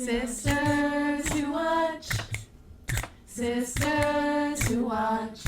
Sisters who watch. Sisters who watch.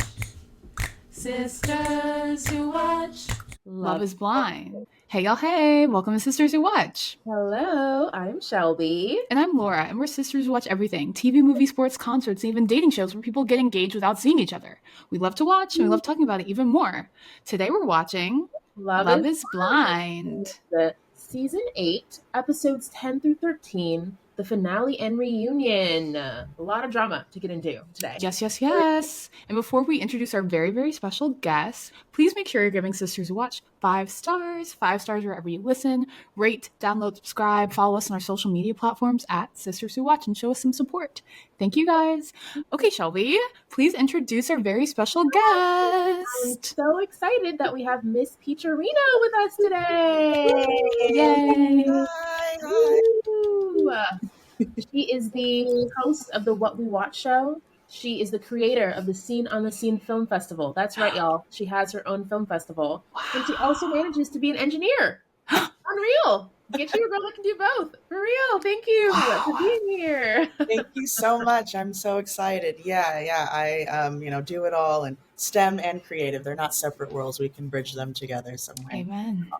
Sisters who watch. Love is Blind. Hey, y'all, hey. Welcome to Sisters Who Watch. Hello, I'm Shelby. And I'm Laura, and we're sisters who watch everything. TV, movie, sports, concerts, and even dating shows where people get engaged without seeing each other. We love to watch, and we love talking about it even more. Today we're watching Love is Blind. The Season 8, Episodes 10 through 13, the finale and reunion. A lot of drama to get into today. Yes. And before we introduce our very, very special guest, please make sure you're giving Sisters Who Watch 5 stars. 5 stars wherever you listen. Rate, download, subscribe, follow us on our social media platforms at Sisters Who Watch and show us some support. Thank you, guys. Okay, Shelby, please introduce our very special guest. I'm so excited that we have Miss Peacherino with us today. Yay. Hi. She is the host of the What We Watch show. She is the creator of the Scene on the Scene Film Festival. That's right, y'all. She has her own film festival. Wow. And she also manages to be an engineer. Unreal. Get you a girl that can do both. For real. Thank you for being here. Thank you so much. I'm so excited. Yeah. I do it all, and STEM and creative. They're not separate worlds. We can bridge them together somewhere. Amen.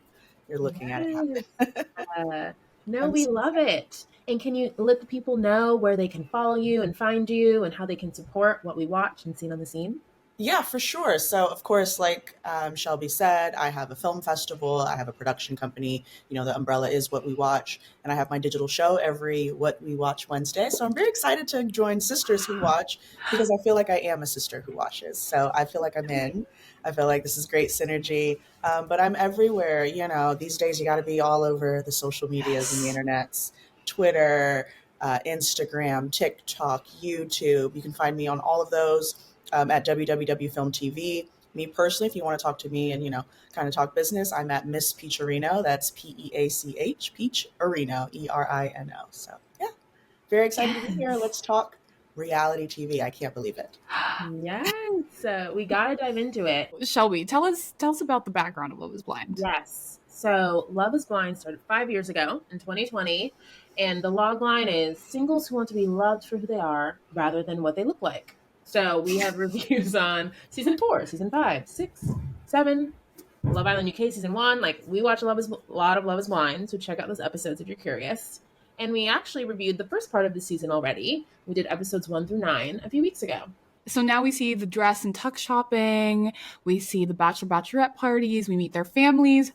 You're looking at it happen. We love it. And can you let the people know where they can follow you and find you and how they can support What We Watch and Scene on the Scene? Yeah, for sure. So, of course, like Shelby said, I have a film festival. I have a production company. You know, the umbrella is What We Watch. And I have my digital show every What We Watch Wednesday. So I'm very excited to join Sisters Who Watch because I feel like I am a sister who watches. So I feel like I'm in. I feel like this is great synergy. But I'm everywhere. You know, these days you got to be all over the social medias and the internets. Twitter, Instagram, TikTok, YouTube. You can find me on all of those at www.filmtv. Me personally, if you want to talk to me and, kind of talk business, I'm at Miss Peacherino. That's Peach, Peacherino, Erino. So, yeah, very excited to be here. Let's talk reality TV. I can't believe it. Yes. We got to dive into it. Shelby, tell us about the background of Love is Blind. Yes. So Love is Blind started 5 years ago in 2020. And the log line is singles who want to be loved for who they are rather than what they look like. So we have reviews on season 4, season 5, 6, 7, Love Island UK season 1. Like, we watch a lot of Love is Blind, so check out those episodes if you're curious. And we actually reviewed the first part of the season already. We did episodes 1 through 9 a few weeks ago. So now we see the dress and tuck shopping. We see the bachelorette parties. We meet their families.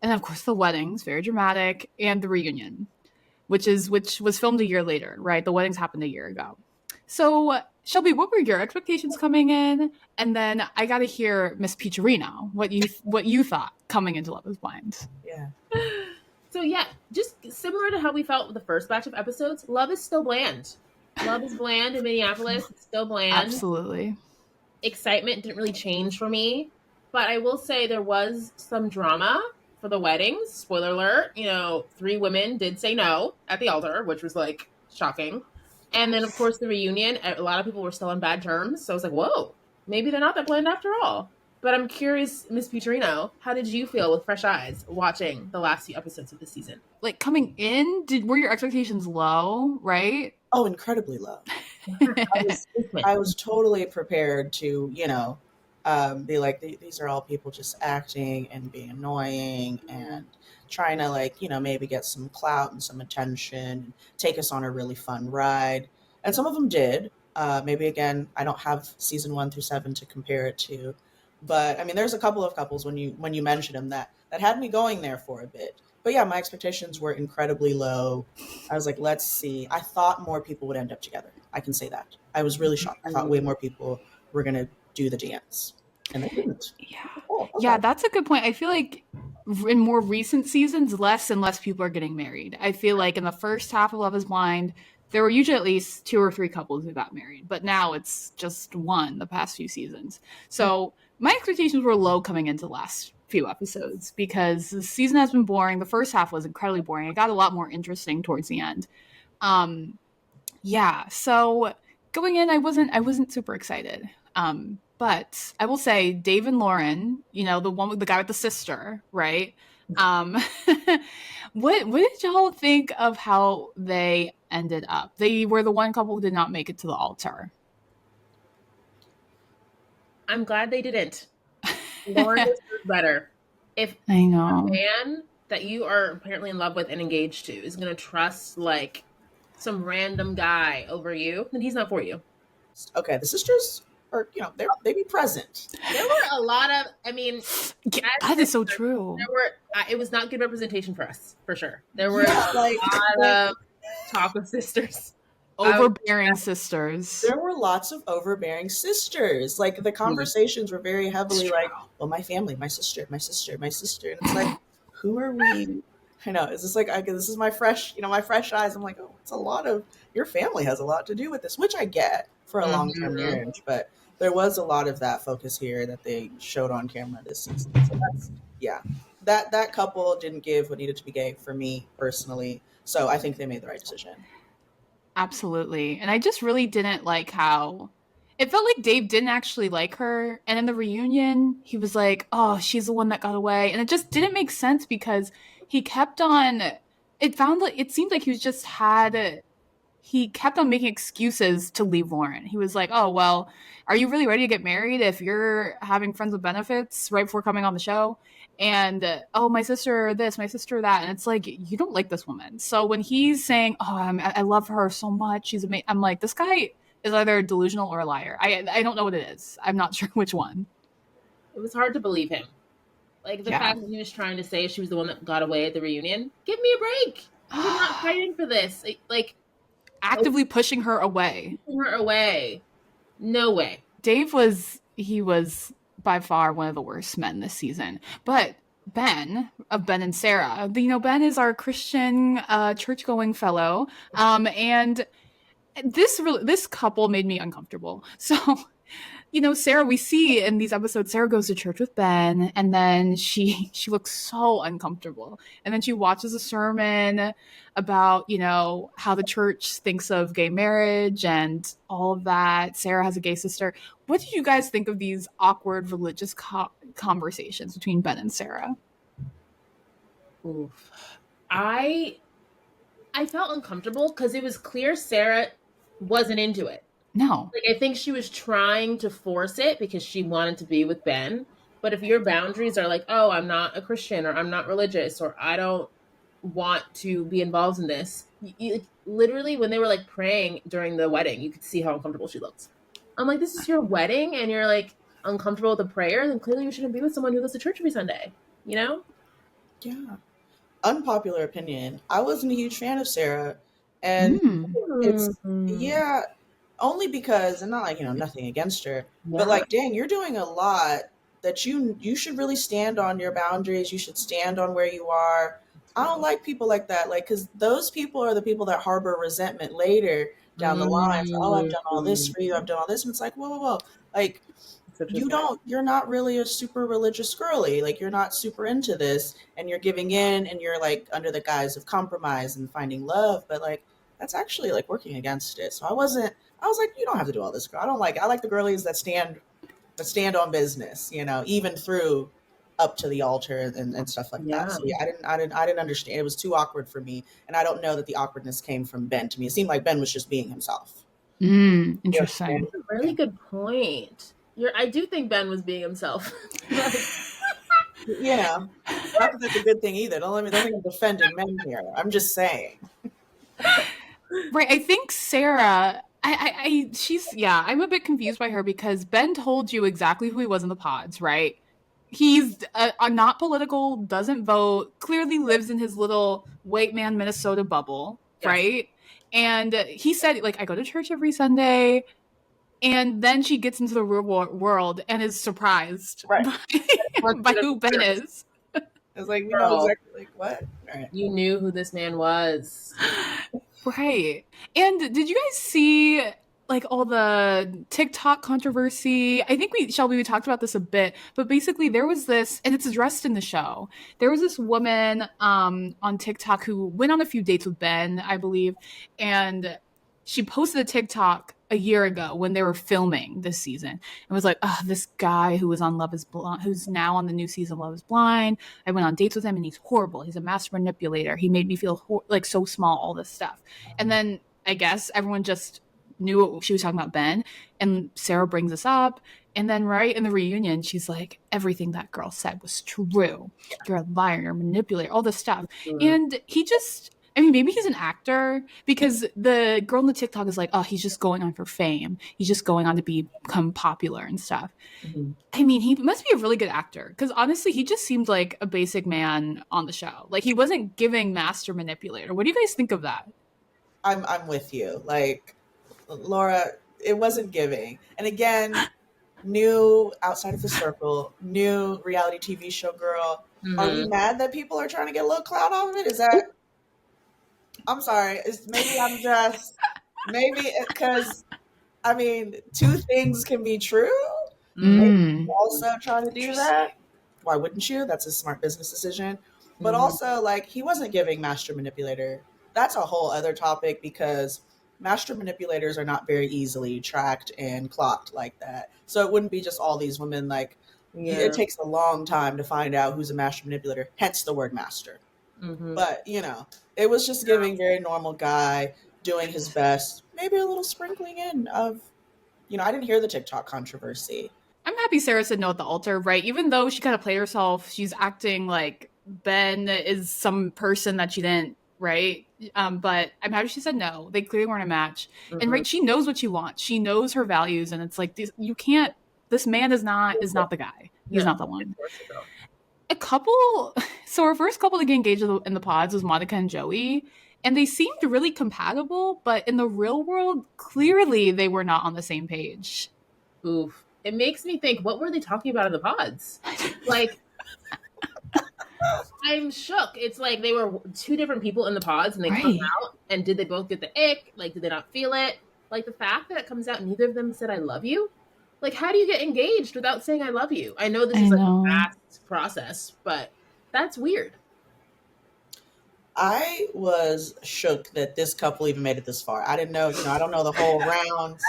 And of course the weddings, very dramatic, and the reunion. Which was filmed a year later, right? The weddings happened a year ago. So, Shelby, what were your expectations coming in? And then I got to hear Miss Peacherino, what you thought coming into Love is Blind. Yeah. So, yeah, just similar to how we felt with the first batch of episodes, love is still bland. Love is bland in Minneapolis. It's still bland. Absolutely. Excitement didn't really change for me. But I will say there was some drama for the weddings. Spoiler alert, 3 women did say no at the altar, which was like shocking. And then of course the reunion, a lot of people were still on bad terms. So I was like, whoa, maybe they're not that bland after all. But I'm curious, Miss Peacherino, how did you feel with fresh eyes watching the last few episodes of the season? Like coming in, were your expectations low, right? Oh, incredibly low. I was totally prepared to, be like, these are all people just acting and being annoying and trying to maybe get some clout and some attention, take us on a really fun ride. And some of them did. Maybe again, I don't have season 1 through 7 to compare it to, but I mean, there's a couple of couples when you mentioned them that had me going there for a bit. But yeah, my expectations were incredibly low. I was like, let's see. I thought more people would end up together. I can say that. I was really shocked. I thought way more people were going to do the dance. And they didn't. Yeah. Oh, okay. Yeah, that's a good point. I feel like in more recent seasons, less and less people are getting married. I feel like in the first half of Love is Blind, there were usually at least 2 or 3 couples who got married. But now it's just one the past few seasons. So my expectations were low coming into the last few episodes because the season has been boring. The first half was incredibly boring. It got a lot more interesting towards the end. So going in, I wasn't super excited. But I will say Dave and Lauren, the guy with the sister, right? What did y'all think of how they ended up. They were the one couple who did not make it to the altar. I'm glad they didn't. Lauren deserves better. If I know. a man that you are apparently in love with and engaged to is going to trust like some random guy over you, then he's not for you. Okay, the sisters are, they be present. There were a lot of, I mean, Yeah, that is so true. There were, it was not good representation for us, for sure. There were Yeah, a lot of talk of sisters. Overbearing sisters. There were lots of overbearing sisters. Like the conversations were very heavily like, well, my family, my sister, my sister, my sister. And it's like, who are we? I know. Is this like, this is my fresh, my fresh eyes. I'm like, oh, it's a lot of, your family has a lot to do with this, which I get for a long-term marriage. But there was a lot of that focus here that they showed on camera this season. So that's, that couple didn't give what needed to be gave for me personally. So I think they made the right decision. Absolutely. And I just really didn't like how it felt like Dave didn't actually like her. And in the reunion, he was like, oh, she's the one that got away. And it just didn't make sense because he kept on, it seemed like he kept on making excuses to leave Lauren. He was like, oh, well, are you really ready to get married if you're having friends with benefits right before coming on the show? And, oh, my sister this, my sister that. And it's like, you don't like this woman. So when he's saying, oh, I love her so much, she's amazing. I'm like, this guy is either delusional or a liar. I don't know what it is. I'm not sure which one. It was hard to believe him. Like the fact that he was trying to say she was the one that got away at the reunion. Give me a break. You're not fighting for this. Like actively pushing her away. Pushing her away. No way. Dave was by far one of the worst men this season. But Ben, of Ben and Sarah, Ben is our Christian church-going fellow. And this couple made me uncomfortable. So, Sarah, we see in these episodes, Sarah goes to church with Ben, and then she looks so uncomfortable. And then she watches a sermon about, how the church thinks of gay marriage and all of that. Sarah has a gay sister. What did you guys think of these awkward religious conversations between Ben and Sarah? Oof. I felt uncomfortable because it was clear Sarah wasn't into it. No. Like, I think she was trying to force it because she wanted to be with Ben. But if your boundaries are like, oh, I'm not a Christian, or I'm not religious, or I don't want to be involved in this, literally when they were like praying during the wedding, you could see how uncomfortable she looked. I'm like, this is your wedding and you're like uncomfortable with the prayer, then clearly you shouldn't be with someone who goes to church every Sunday, Yeah. Unpopular opinion. I wasn't a huge fan of Sarah. And it's, only because, and not like, nothing against her, but like, dang, you're doing a lot that you should really stand on your boundaries. You should stand on where you are. I don't like people like that. Like, because those people are the people that harbor resentment later down the line. So, oh, I've done all this for you. I've done all this. And it's like, whoa. Like, you're not really a super religious girly. Like, you're not super into this, and you're giving in, and you're like under the guise of compromise and finding love. But like, that's actually like working against it. So I was like, you don't have to do all this, girl. I like the girlies that stand on business, even through up to the altar and stuff like that. So I didn't understand. It was too awkward for me. And I don't know that the awkwardness came from Ben to me. It seemed like Ben was just being himself. Interesting. That's a really good point. I do think Ben was being himself. Not that that's a good thing either. Don't think I'm defending men here. I'm just saying. Right. I think Sarah, I'm a bit confused by her because Ben told you exactly who he was in the pods, right? He's not political, doesn't vote, clearly lives in his little white man Minnesota bubble, right? And he said, like, I go to church every Sunday. And then she gets into the real world and is surprised by who Ben is. I was like, we know exactly, like, what? All right. You knew who this man was. Right. And did you guys see like all the TikTok controversy? I think we talked about this a bit, but basically there was this, and it's addressed in the show. There was this woman on TikTok who went on a few dates with Ben, I believe, and she posted a TikTok a year ago when they were filming this season and was like, oh, this guy who was on Love is Blind, who's now on the new season of Love is Blind. I went on dates with him and he's horrible. He's a master manipulator. He made me feel like so small, all this stuff. And then I guess everyone just knew what she was talking about, Ben. And Sarah brings this up. And then right in the reunion, she's like, everything that girl said was true. You're a liar, you're a manipulator, all this stuff. And he just, I mean, maybe he's an actor because the girl in the TikTok is like, oh, he's just going on for fame. He's just going on to become popular and stuff. Mm-hmm. I mean, he must be a really good actor because honestly, he just seemed like a basic man on the show. Like he wasn't giving master manipulator. What do you guys think of that? I'm with you. Like, Laura, it wasn't giving. And again, new outside of the circle, new reality TV show girl. Mm-hmm. Are we mad that people are trying to get a little clout off of it? Is that? I'm sorry. Maybe I'm just because I mean, two things can be true. Maybe also trying to do that. Why wouldn't you? That's a smart business decision. But also, like, he wasn't giving master manipulator. That's a whole other topic because master manipulators are not very easily tracked and clocked like that. So it wouldn't be just all these women. Like, it takes a long time to find out who's a master manipulator, hence the word master. Mm-hmm. But, you know, it was just giving very normal guy doing his best. Maybe a little sprinkling in of, you know, I didn't hear the TikTok controversy. I'm happy Sarah said no at the altar, right? Even though she kind of played herself, she's acting like Ben is some person that she didn't, right? But I'm happy she said no. They clearly weren't a match. Mm-hmm. And right, she knows what she wants. She knows her values, and it's like you can't. This man is not the guy. He's not the one. A couple. So our first couple to get engaged in the pods was Monica and Joey, and they seemed really compatible. But in the real world, clearly they were not on the same page. Oof. It makes me think, what were they talking about in the pods? Like, I'm shook. It's like they were two different people in the pods and they come out, and did they both get the ick? Like, did they not feel it? Like, the fact that it comes out neither of them said I love you? Like, how do you get engaged without saying I love you? I know this is like a fast process, but that's weird. I was shook that this couple even made it this far. I didn't know, you know, I don't know the whole rounds,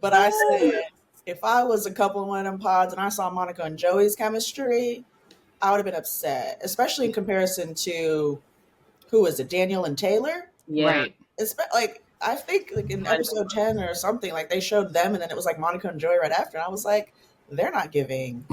but I said, if I was a couple in one of them pods and I saw Monica and Joey's chemistry, I would have been upset, especially in comparison to, who was it, Daniel and Taylor? Yeah. Right. It's like, I think like in episode 10 or something, like they showed them and then it was like Monica and Joey right after. And I was like, they're not giving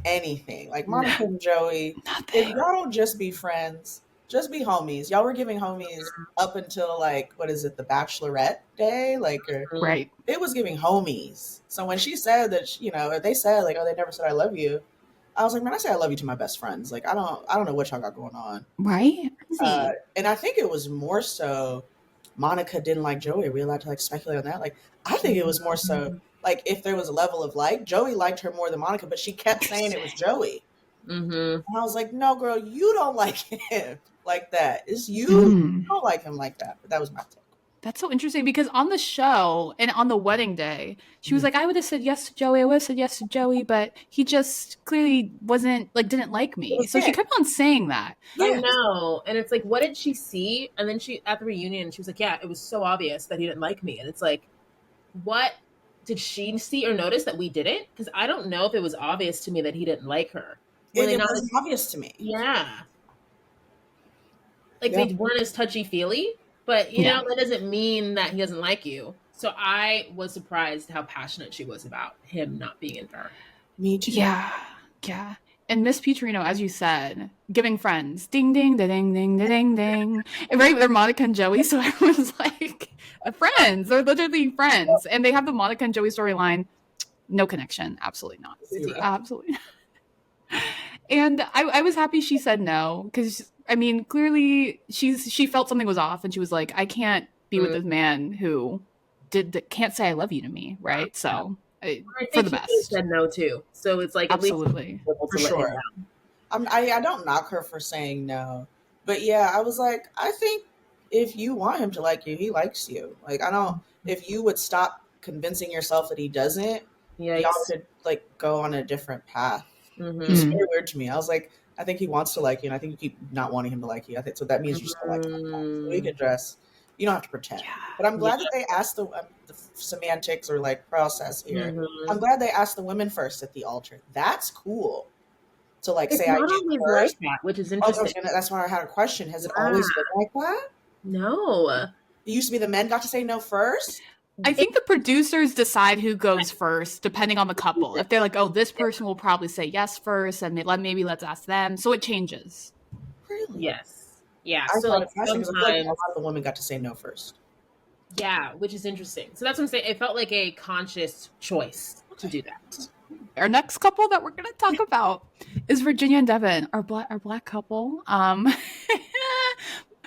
anything. Like Monica and Joey, if y'all don't just be friends, just be homies. Y'all were giving homies up until like, what is it, the Bachelorette day? Like, right. It was giving homies. So when she said that, you know, they said like, oh, they never said I love you. I was like, man, I say I love you to my best friends. Like, I don't know what y'all got going on. Right. And I think it was more so Monica didn't like Joey. Are we allowed to like speculate on that? Like, I think it was more so like if there was a level of like, Joey liked her more than Monica, but she kept saying it was Joey. Mm-hmm. And I was like, no, girl, you don't like him like that. It's you. You don't like him like that. But that was my take. That's so interesting because on the show and on the wedding day, she was like, I would have said yes to Joey. I would have said yes to Joey, but he just clearly wasn't like, didn't like me. So she kept on saying that. I know. And it's like, what did she see? And then she, at the reunion, she was like, yeah, it was so obvious that he didn't like me. And it's like, what did she see or notice that we didn't? Because I don't know if it was obvious to me that he didn't like her. It wasn't obvious to me. Yeah. Like they weren't as touchy-feely. But, you know, that doesn't mean that he doesn't like you. So I was surprised how passionate she was about him not being into her. Me too. Yeah. Yeah. And Miss Peacherino, as you said, giving friends. Ding, ding, da, ding, ding, da, ding, ding. And right, they're Monica and Joey. So everyone's like, friends. They're literally friends. And they have the Monica and Joey storyline. No connection. Absolutely not. Absolutely not. And I was happy she said no. Because I mean, clearly she felt something was off and she was like, I can't be with this man who can't say I love you to me, right? So I for think the she best. said no too. So it's like absolutely at least for sure. I don't knock her for saying no, but yeah, I was like, I think if you want him to like you, he likes you. Like I don't. If you would stop convincing yourself that he doesn't, y'all could like go on a different path. Mm-hmm. It's very weird to me. I was like, I think he wants to like you, and I think you keep not wanting him to like you. I think so. That means you still like him. So we can dress. You don't have to pretend. But I'm glad that they asked the semantics or like process here. Mhm. I'm glad they asked the women first at the altar. That's cool. To like It's say I not do always like first. that, which is Okay, interesting. that's why I had a question. Has it Yeah. always been like that? No. It used to be the men got to say no first. I think the producers decide who goes first, depending on the couple. If they're like, oh, this person will probably say yes first, and maybe let's ask them. So it changes. Really? Yes. Yeah. I So thought like it fascinating because I feel like a sometimes, lot of the women got to say no first. yeah, which is interesting. So that's what I'm saying. It felt like a conscious choice to do that. Our next couple that we're going to talk about is Virginia and Devin, our black couple.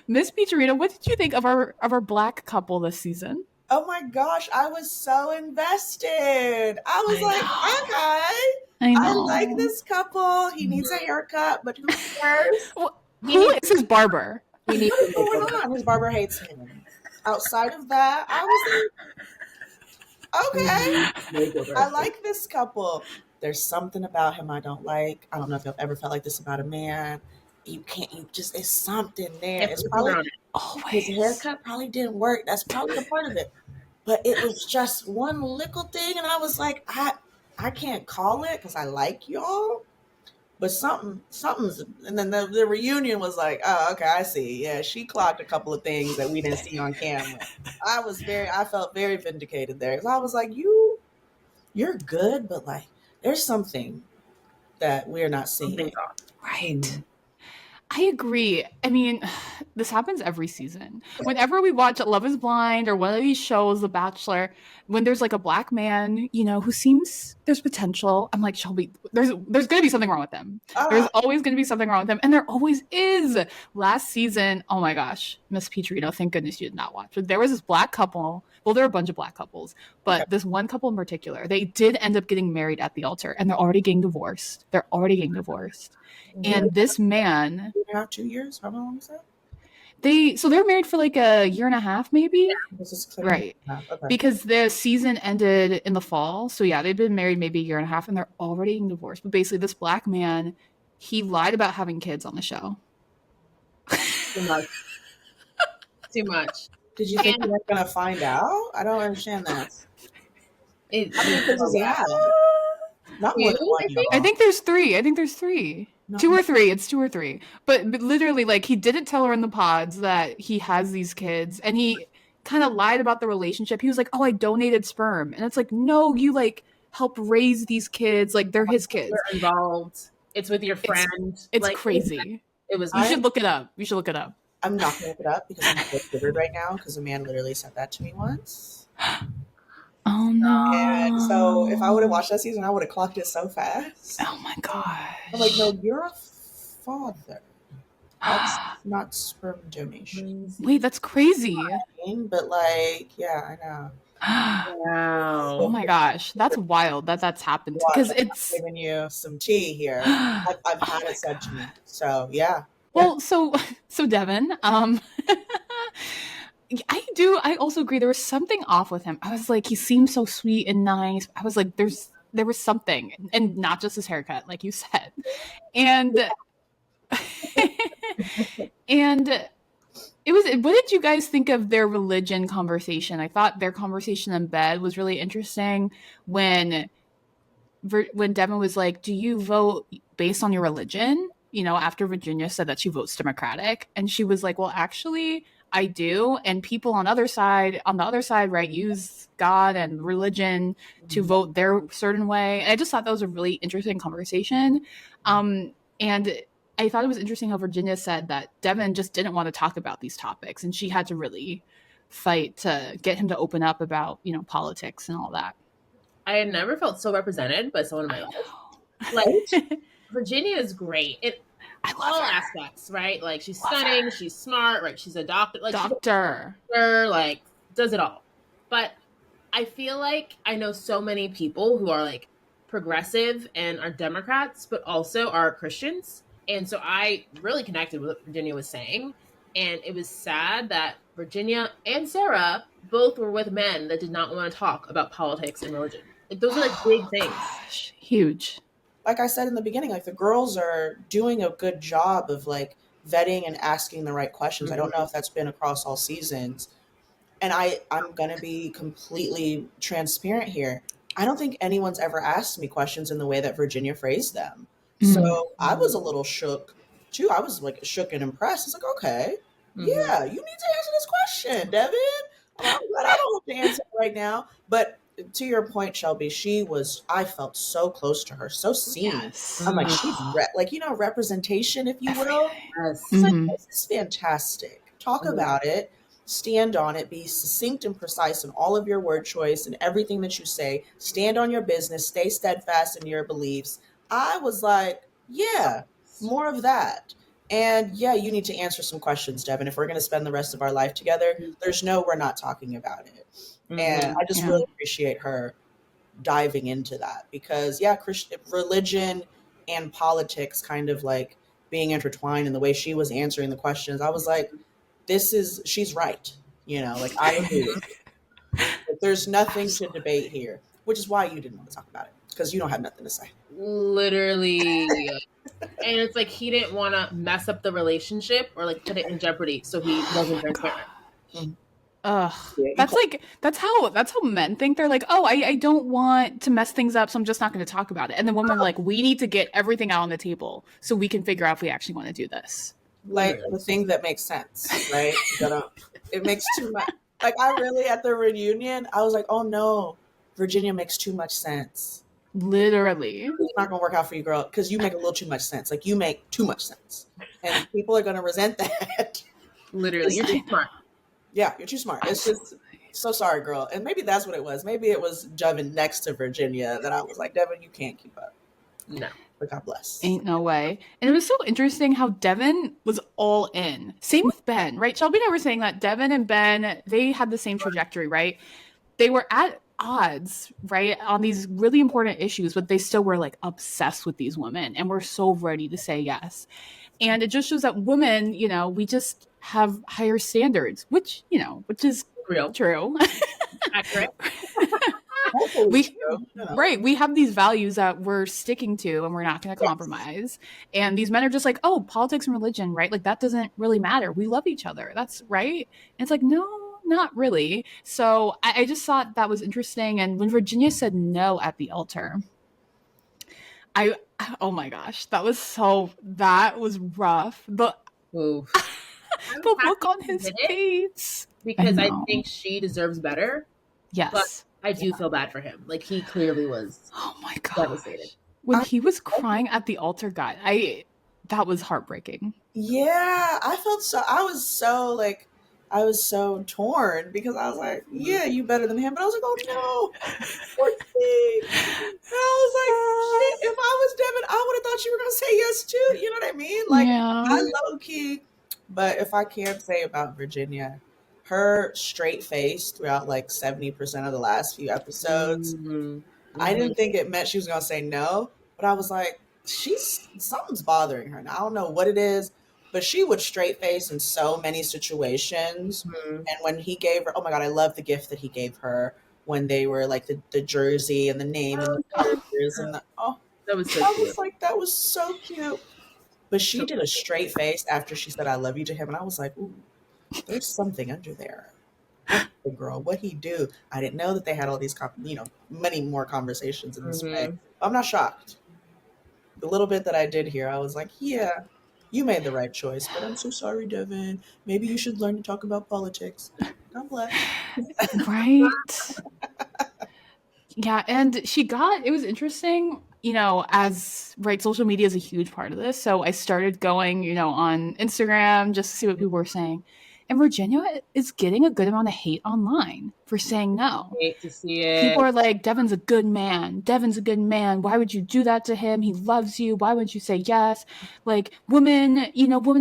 Miss Peacherino, what did you think of our black couple this season? Oh my gosh, I was so invested. I was like, okay, I like this couple. He needs a haircut, but who cares? Well, who is his barber? What's going on? His barber hates him. Outside of that, I was like, okay, I like this couple. There's something about him I don't like. I don't know if you've ever felt like this about a man. It's something there. It's probably his haircut probably didn't work. That's probably a part of it. But it was just one little thing, and I was like, I can't call it because I like y'all, but something's. And then the reunion was like, oh, okay, I see. Yeah, she clocked a couple of things that we didn't see on camera. I felt very vindicated there because I was like, you're good, but like, there's something that we're not seeing. Right. I agree. I mean, this happens every season. Whenever we watch Love is Blind or one of these shows, The Bachelor, when there's like a black man, who seems there's potential, I'm like, Shelby, there's going to be something wrong with them. There's always going to be something wrong with them. And there always is. Last season, oh my gosh, Miss Peacherino, thank goodness you did not watch. But there was this black couple. Well, there are a bunch of black couples, but this one couple in particular, they did end up getting married at the altar, and they're already getting divorced. And this man, 2 years, how long is that? They're married for like a year and a half, maybe. Yeah, right? Okay. Because the season ended in the fall, so yeah, they've been married maybe a year and a half, and they're already getting divorced. But basically, this black man, he lied about having kids on the show. Too much. Too much. Did you think we were gonna find out? I don't understand that. Not more than one. I think there's three. No. 2 or 3. It's 2 or 3. But literally, like, he didn't tell her in the pods that he has these kids, and he kind of lied about the relationship. He was like, "Oh, I donated sperm," and it's like, "No, you like help raise these kids. Like, they're his kids. They're involved. It's with your friend. It's like, crazy. It was. You should look it up. You should look it up. I'm not gonna look it up because I'm so triggered right now because a man literally said that to me once. Oh no! And so if I would have watched that season, I would have clocked it so fast. Oh my gosh! I'm like, no, you're a father. That's not sperm donation. Wait, that's crazy. But like, yeah, I know. Wow! Oh my gosh, that's wild that's happened because it's giving you some tea here. I've had it said to me. So yeah. Well, so Devin, I also agree there was something off with him. I was like, he seemed so sweet and nice. I was like, there was something, and not just his haircut, like you said. And and it was, what did you guys think of their religion conversation? I thought their conversation in bed was really interesting when Devin was like, "Do you vote based on your religion?" After Virginia said that she votes Democratic, and she was like, "Well, actually, I do." And people on the other side, right, use God and religion to vote their certain way. And I just thought that was a really interesting conversation. And I thought it was interesting how Virginia said that Devin just didn't want to talk about these topics, and she had to really fight to get him to open up about, politics and all that. I had never felt so represented by someone in my life. Like, Virginia is great. I love all her. Aspects, right? Like, she's stunning, she's smart, right? She's a doctor. Like, doctor. Like, does it all. But I feel like I know so many people who are, like, progressive and are Democrats, but also are Christians. And so I really connected with what Virginia was saying. And it was sad that Virginia and Sarah both were with men that did not want to talk about politics and religion. Like, those are, like, big things. Gosh, huge. Like I said in the beginning, like, the girls are doing a good job of like vetting and asking the right questions. I don't know if that's been across all seasons, and I'm going to be completely transparent here. I don't think anyone's ever asked me questions in the way that Virginia phrased them. So Mm. I was a little shook too. I was like shook and impressed. It's like, okay, yeah, you need to answer this question, Devin. I'm glad I don't have to answer it right now. But to your point, Shelby, I felt so close to her, so seen. Yes. I'm like, Oh, like, representation, if you will. everything. It's Yes. like, Hmm. this is fantastic. Talk about it, stand on it, be succinct and precise in all of your word choice and everything that you say. Stand on your business, stay steadfast in your beliefs. I was like, yeah, more of that. And yeah, you need to answer some questions, Devin. If we're going to spend the rest of our life together, there's no, we're not talking about it. And I just Yeah. really appreciate her diving into that because, yeah, Christian religion and politics kind of like being intertwined in the way she was answering the questions. I was like, she's right. Like I agree with you. Like, there's nothing to debate here, which is why you didn't want to talk about it because you don't have nothing to say. Literally. And it's like he didn't want to mess up the relationship or like put it in jeopardy, so he wasn't transparent. Mhm. Ugh. Yeah, That's how men think. They're like, oh, I don't want to mess things up, so I'm just not going to talk about it. And the women are like, we need to get everything out on the table so we can figure out if we actually want to do this. like Literally. the thing that makes sense, right? It makes too much. Like I really at the reunion, I was like, oh no, Virginia makes too much sense. Literally. It's not gonna work out for you, girl, because you make a little too much sense. Like you make too much sense, and people are gonna resent that. Literally. You're too smart. Yeah, you're too smart. It's just so sorry, girl. And maybe that's what it was. Maybe it was Devin next to Virginia that I was like, Devin, you can't keep up. No. But God bless. Ain't no way. And it was so interesting how Devin was all in. Same with Ben, right? Shelby and I were saying that Devin and Ben, they had the same trajectory, right? They were at odds, right, on these really important issues, but they still were like obsessed with these women and were so ready to say yes. And it just shows that women, we just have higher standards, which is Real. true. Accurate. Hopefully we true, right, we have these values that we're sticking to and we're not going to compromise. And these men are just like, oh, politics and religion, right? Like that doesn't really matter. We love each other. That's right. And it's like, no, not really. So I just thought that was interesting. And when Virginia said no at the altar, oh my gosh, that was rough. Oof. The look on his did it face. because I know. think she deserves better, but Yes. I do feel bad for him. Like he clearly was Oh my devastated. gosh. When he was crying at the altar, God, that was heartbreaking. Yeah, I was so torn because I was like, yeah, you better than him. But I was like, oh no, poor thing. And I was like, shit, if I was Devin, I would have thought you were gonna say yes too. You know what I mean? Like Yeah. I low key, but if I can say about Virginia, her straight face throughout like 70% of the last few episodes, I didn't think it meant she was gonna say no, but I was like, something's bothering her. Now I don't know what it is, but she would straight face in so many situations. And when he gave her, oh my God, I love the gift that he gave her when they were like the jersey and the name and the pictures and That was so I cute. was like, that was so cute. But she did a straight face after she said I love you to him, and I was like, ooh, there's something under there. The girl, what he do? I didn't know that they had all these many more conversations in this way. I'm not shocked. The little bit that I did hear, I was like, yeah, you made the right choice, but I'm so sorry, Devin. Maybe you should learn to talk about politics. God bless. Right. Yeah, and it was interesting, as right, social media is a huge part of this. So I started going, on Instagram just to see what people were saying. And Virginia is getting a good amount of hate online for saying no. Hate to see it. People are like, Devin's a good man. Devin's a good man. Why would you do that to him? He loves you. Why wouldn't you say yes? Like, women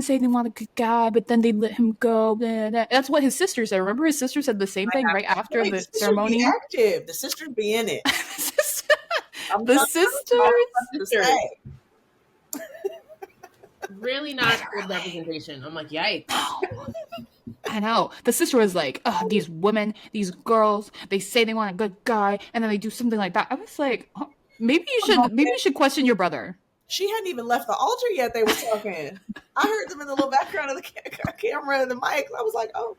say they want a good guy, but then they let him go. Blah, blah. That's what his sister said. Remember, his sister said the same thing right after the ceremony. Be active. The sisters be in it. The sisters. Really not good representation. I'm like, yikes. I know. The sister was like, oh, these women, these girls, they say they want a good guy, and then they do something like that. I was like, oh, maybe you should question your brother. She hadn't even left the altar yet. They were talking. I heard them in the little background of the camera and the mic. I was like, oh,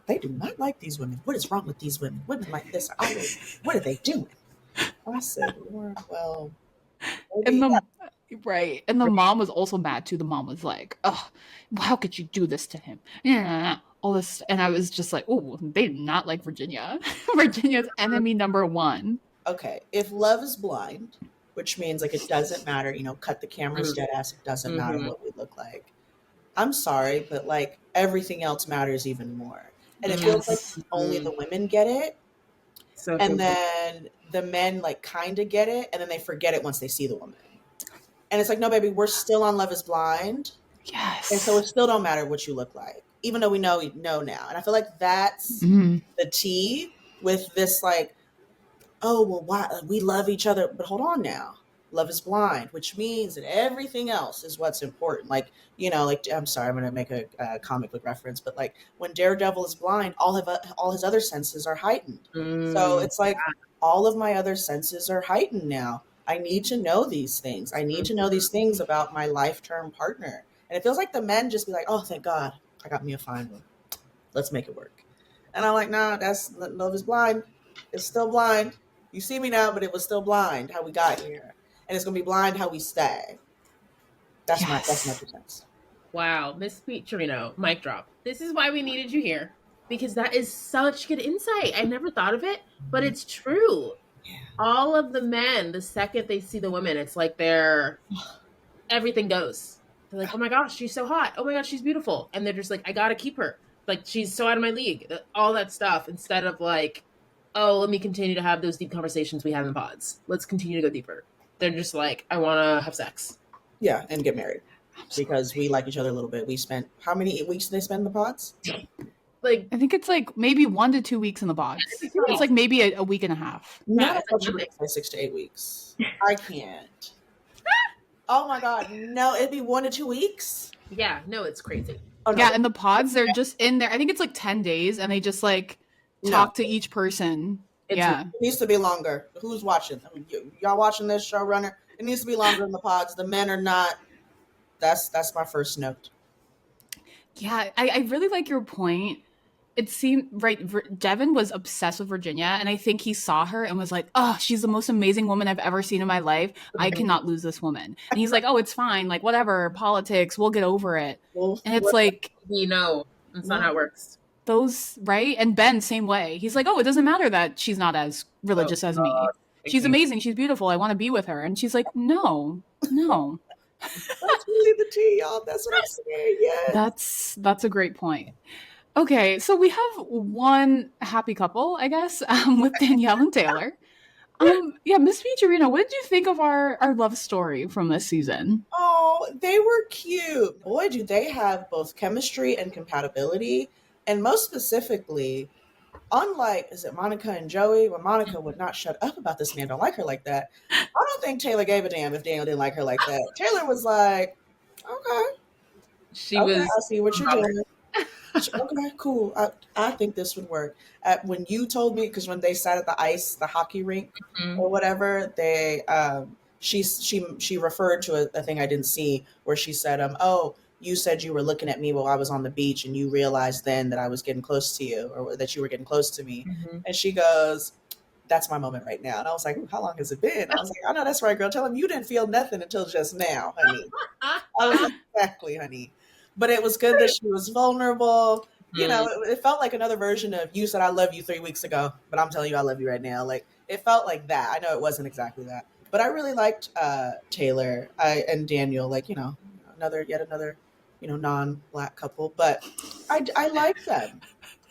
they do not like these women. What is wrong with these women? Women like this are always, what are they doing? I said, Lord, well, And maybe, the right. And the mom was also mad too. The mom was like, "Oh, how could you do this to him?" Yeah, all this, and I was just like, "Oh, they do not like Virginia. Virginia's enemy number one." okay, if love is blind, which means like it doesn't matter, cut the cameras dead ass, it doesn't matter what we look like. I'm sorry, but like everything else matters even more. And it feels like Yes. only the women get it. So And confused. then the men like kind of get it. And then they forget it once they see the woman. And it's like, no, baby, we're still on Love is Blind. And so Yes. it still don't matter what you look like, even though we know now. And I feel like that's Mhm. the tea with this, like, oh, well, why we love each other. But hold on now. Love is blind, which means that everything else is what's important. Like, like I'm sorry, I'm going to make a comic book reference, but like when Daredevil is blind, all his other senses are heightened. So Mm, it's like all of my other senses are heightened now. I need to know these things. I need to know these things about my life term partner. And it feels like the men just be like, oh, thank God, I got me a fine one. Let's make it work. And I'm like, nah, that's love is blind. It's still blind. You see me now, but it was still blind how we got here. And it's gonna be blind how we stay. That's my Yes. 2 cents. wow, Miss Peacherino, mic drop. This is why we needed you here because that is such good insight. I never thought of it, but it's true. All of the men, the second they see the women, it's like they're everything goes. They're like, oh my gosh, she's so hot. Oh my gosh, she's beautiful. And they're just like, I gotta keep her. Like, she's so out of my league. All that stuff. Instead of like, oh, let me continue to have those deep conversations we have in pods. Let's continue to go deeper. They're just like, I wanna have sex. Yeah, and get married because Absolutely. we like each other a little bit. We spent how many weeks did they spend in the pods? Like, I think it's like maybe 1 to 2 weeks in the box. like 2 weeks. It's like maybe a week and a half. Yeah, Not it's a like bunch of nothing. people say 6 to 8 weeks. I can't. Oh my God, no! It'd be 1 to 2 weeks. Yeah, no, it's crazy. Oh no, Yeah, and the pods, they're just in there. I think it's like 10 days and they just like no! talk to each person. It's Yeah. It needs to be longer. Who's watching? Y'all watching this showrunner? It needs to be longer in the pods. The men are not. That's my first note. Yeah, I really like your point. It seemed right. Devin was obsessed with Virginia, and I think he saw her and was like, "Oh, she's the most amazing woman I've ever seen in my life. I cannot lose this woman." And he's like, "Oh, it's fine. Like whatever, politics. We'll get over it." Well, And it's like you know, that's not no, how it works. those right. And Ben, same way. He's like, "Oh, it doesn't matter that she's not as Oh religious as me. god. She's amazing. She's beautiful. I want to be with her." And she's like, "No, no." that's really the tea, y'all. That's what I'm saying. Yes. That's a great point. Okay, so we have one happy couple, I guess, with Danielle and Taylor. Yeah, Miss Peacherino, what did you think of our love story from this season? Oh, they were cute. Boy, do they have both chemistry and compatibility. And most specifically, unlike, is it Monica and Joey, where Monica would not shut up about this man don't like her like that. I don't think Taylor gave a damn if Daniel didn't like her like that. Taylor was like, okay, She okay, was I see what you're doing. Okay, cool. I think this would work. When you told me, because when they sat at the ice, the hockey rink Mhm. or whatever, they she referred to a thing I didn't see where she said, oh, you said you were looking at me while I was on the beach, and you realized then that I was getting close to you, or that you were getting close to me. Mhm. And she goes, that's my moment right now. And I was like, ooh, how long has it been? I was like, I know that's right, girl. Tell him you didn't feel nothing until just now, honey. I was like, exactly, honey. But it was good that she was vulnerable. Mhm. It felt like another version of you said I love you 3 weeks ago, but I'm telling you I love you right now. Like it felt like that. I know it wasn't exactly that, but I really liked Taylor and Daniel. Like yet another non-black couple, but I liked them.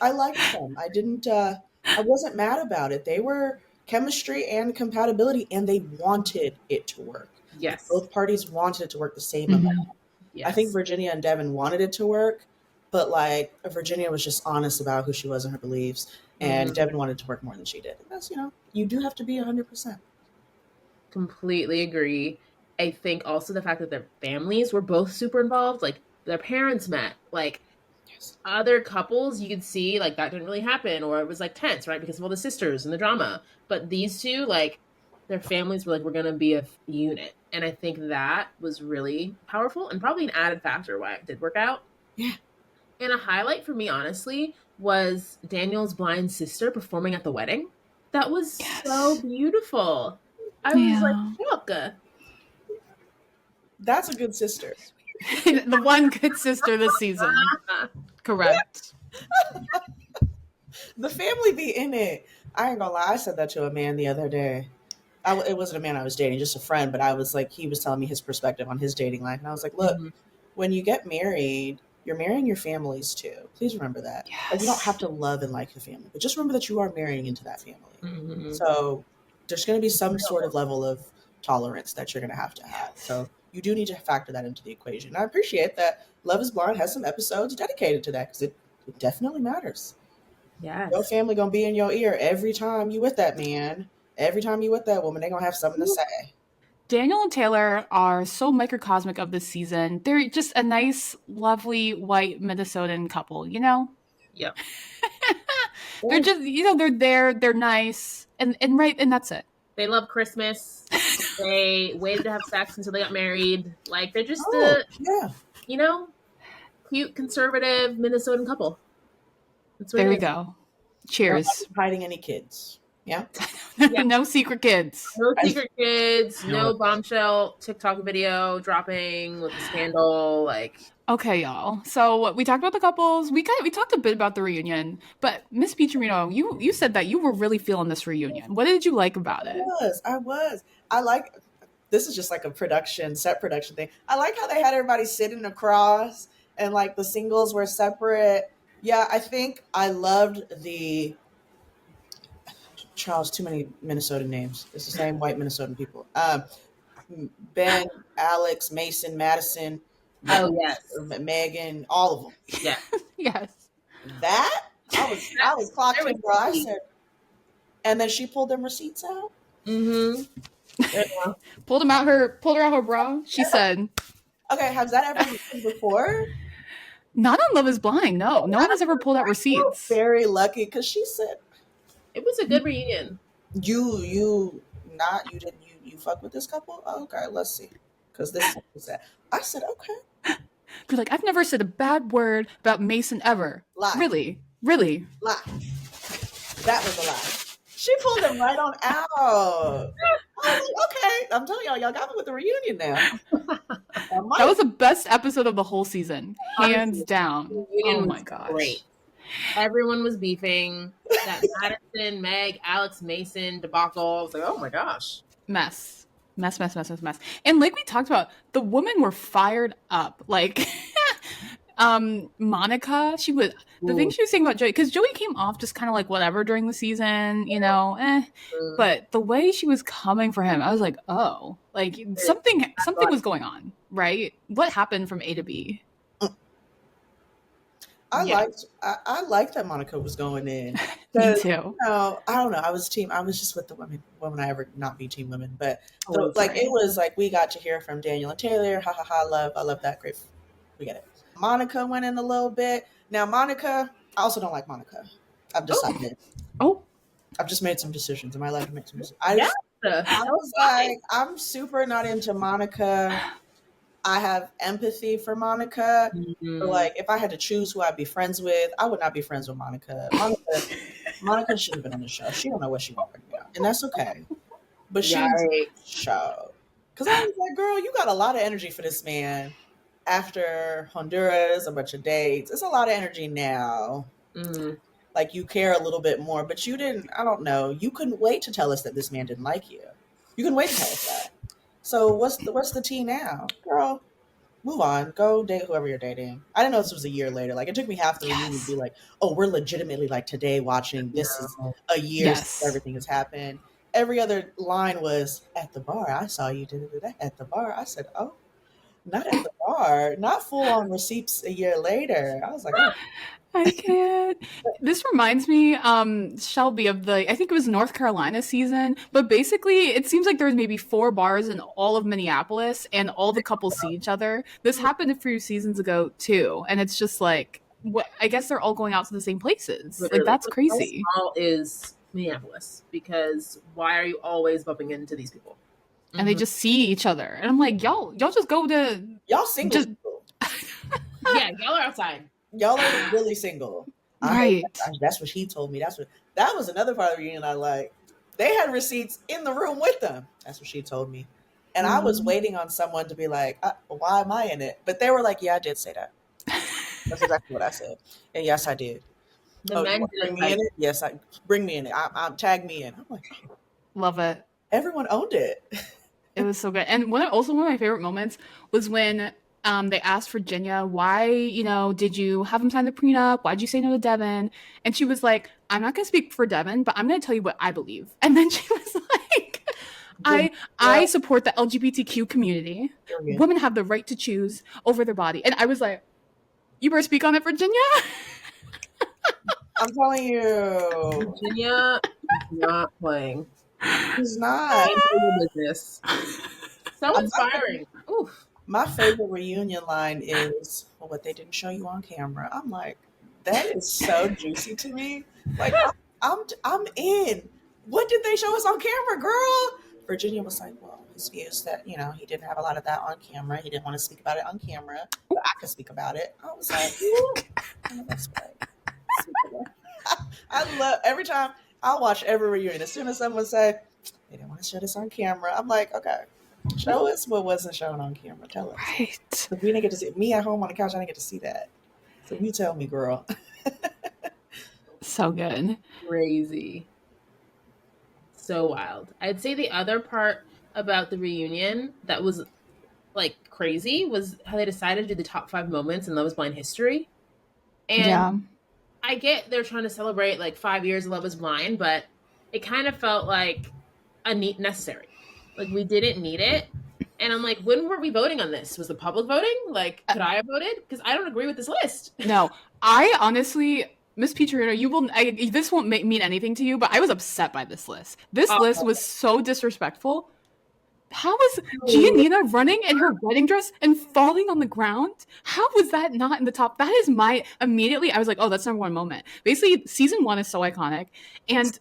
I liked them. I didn't. I wasn't mad about it. They were chemistry and compatibility, and they wanted it to work. Yes. Both parties wanted it to work the same amount. Mhm. I think Yes. Virginia and Devin wanted it to work, but like Virginia was just honest about who she was and her beliefs, and Mhm. Devin wanted to work more than she did. And that's you do have to be 100%. Completely agree. I think also the fact that their families were both super involved, like their parents met, like Yes. other couples you could see like that didn't really happen or it was like tense, right? Because of all the sisters and the drama. But these two, like their families were like, we're gonna be a unit. And I think that was really powerful and probably an added factor why it did work out. Yeah. And a highlight for me, honestly, was Daniel's blind sister performing at the wedding. That was so Yes. beautiful. I was like, Yeah. look. That's a good sister. The one good sister this season. Correct. The family be in it. I ain't gonna lie. I said that to a man the other day. It wasn't a man I was dating, just a friend, but I was like, he was telling me his perspective on his dating life. And I was like, look, Mhm. when you get married, you're marrying your families too. Please remember that. Like, you don't have to love and like the family, but just remember that you are marrying into that family. Mhm. So there's going to be some sort of level of tolerance that you're going to have. So you do need to factor that into the equation. And I appreciate that Love is Blind has some episodes dedicated to that because it definitely matters. Yes. Your family going to be in your ear every time you with that man. Every time you with that woman, they're going to have something to say. Daniel and Taylor are so microcosmic of this season. They're just a nice, lovely white Minnesotan couple, you know? Yep. They're just, you know, they're there, they're nice, and that's it. They love Christmas. They waited to have sex until they got married. Like, they're just yeah. you know, cute, conservative Minnesotan couple. That's what There it we is. go. Cheers. Not hiding any kids. Yeah. Yeah. No secret kids. No secret kids, no bombshell TikTok video dropping with a scandal. Like, Okay, y'all. So we talked about the couples. We talked a bit about the reunion, but Miss Peacherino, you said that you were really feeling this reunion. What did you like about it? I was. I like. This is just like a set production thing. I like how they had everybody sitting across and like the singles were separate. Yeah, I think I loved the Charles. Too many Minnesota names. It's the same white Minnesotan people. Ben, Alex, Mason, Madison, oh yes, Megan, all of them. yeah, Yes. That I was clocking, was bro. I sweet. said, and then she pulled them receipts out. Mm-hmm. Pulled her out her bra. She said, Okay, has that ever happened before? "Not on Love Is Blind. No one has ever pulled out receipts." Very lucky because she said, It was a good reunion. You fuck with this couple? Oh, okay, let's see. Because this is that. I said, okay. You're like, I've never said a bad word about Mason ever. Lie. Really. Lie. That was a lie. She pulled him right on out. I was like, okay. I'm telling y'all got me with the reunion now. That was the best episode of the whole season, hands Honestly, down. Oh my gosh. Great. Everyone was beefing. That Madison, Meg, Alex, Mason debacle. I was like, oh my gosh. Mess. And like we talked about, the women were fired up. Like, Monica, she was, the thing she was saying about Joey, because Joey came off just kind of like whatever during the season, you know, but the way she was coming for him, I was like, oh, like something was going on, right? What happened from A to B? I liked that Monica was going in. Me too. You know, I don't know. I was just with the women I ever not be team women, but right. It was like we got to hear from Daniel and Taylor. Ha ha ha! I love that. Great, we get it. Monica went in a little bit. Now Monica, I also don't like Monica. I've decided. Oh, I've just made some decisions. Am I allowed to make some decisions? I was like, I'm super not into Monica. I have empathy for Monica. Mm-hmm. But like, if I had to choose who I'd be friends with, I would not be friends with Monica. Monica shouldn't have been on the show. She don't know what she wants right now, and that's okay. But she's on the show. Because I was like, girl, you got a lot of energy for this man. After Honduras, a bunch of dates, it's a lot of energy now. Mm-hmm. Like, you care a little bit more, but you didn't. I don't know. You couldn't wait to tell us that this man didn't like you. You couldn't wait to tell us that. So what's the tea now, girl? Move on. Go date whoever you're dating. I didn't know this was a year later. Like, it took me half the reunion to be like, oh, we're legitimately like today watching. This is a year since everything has happened. Every other line was at the bar. I saw you did it at the bar. I said, oh, not at the bar. Not full on receipts a year later. I was like, oh. I can't. This reminds me, Shelby, of I think it was North Carolina season, but basically it seems like there's maybe 4 bars in all of Minneapolis and all the couples see each other. This happened a few seasons ago too. And it's just like, what? I guess they're all going out to the same places. Like, that's crazy. How small is Minneapolis? Because why are you always bumping into these people? And they just see each other. And I'm like, y'all just go to... Y'all single. Yeah, y'all are outside. Y'all are really single. I heard Right. that's what he told me. That was another part of the reunion I like. They had receipts in the room with them. That's what she told me. And I was waiting on someone to be like, why am I in it? But they were like, yeah, I did say that. That's exactly what I said. And yes, I did. The Oh, you men want to bring didn't me like in it? Yes, bring me in it. Tag me in. I'm like, Love it. everyone owned it. It was so good. And one of my favorite moments was when they asked Virginia, why, did you have him sign the prenup? Why'd you say no to Devin? And she was like, I'm not gonna speak for Devin, but I'm gonna tell you what I believe. And then she was like, I support the LGBTQ community. Women have the right to choose over their body. And I was like, you better speak on it, Virginia. I'm telling you, Virginia is not playing. he's not. Business. So inspiring. Oof. My favorite reunion line is, well, what they didn't show you on camera. I'm like, that is so juicy to me. Like, I'm in. What did they show us on camera, girl? Virginia was like, well, his views that, he didn't have a lot of that on camera. He didn't want to speak about it on camera, but I could speak about it. I was like, that's right. I love every time I watch every reunion. As soon as someone say they didn't want to show this on camera, I'm like, okay, show us what wasn't shown on camera. Tell us. Right. Because we didn't get to see me at home on the couch. I didn't get to see that. So you tell me, girl. So good. Crazy. So wild. I'd say the other part about the reunion that was like crazy was how they decided to do the top 5 moments in Love is Blind history. And I get they're trying to celebrate like 5 years of Love is Blind, but it kind of felt like necessary. Like we didn't need it. And I'm like, when were we voting on this? Was the public voting? Like, could I have voted? Because I don't agree with this list. No, I honestly, Miss Peacherino, this won't mean anything to you, but I was upset by this list. This list was so disrespectful. How was Giannina running in her wedding dress and falling on the ground? How was that not in the top? That is immediately, I was like, oh, that's number one moment. Basically, season 1 is so iconic. And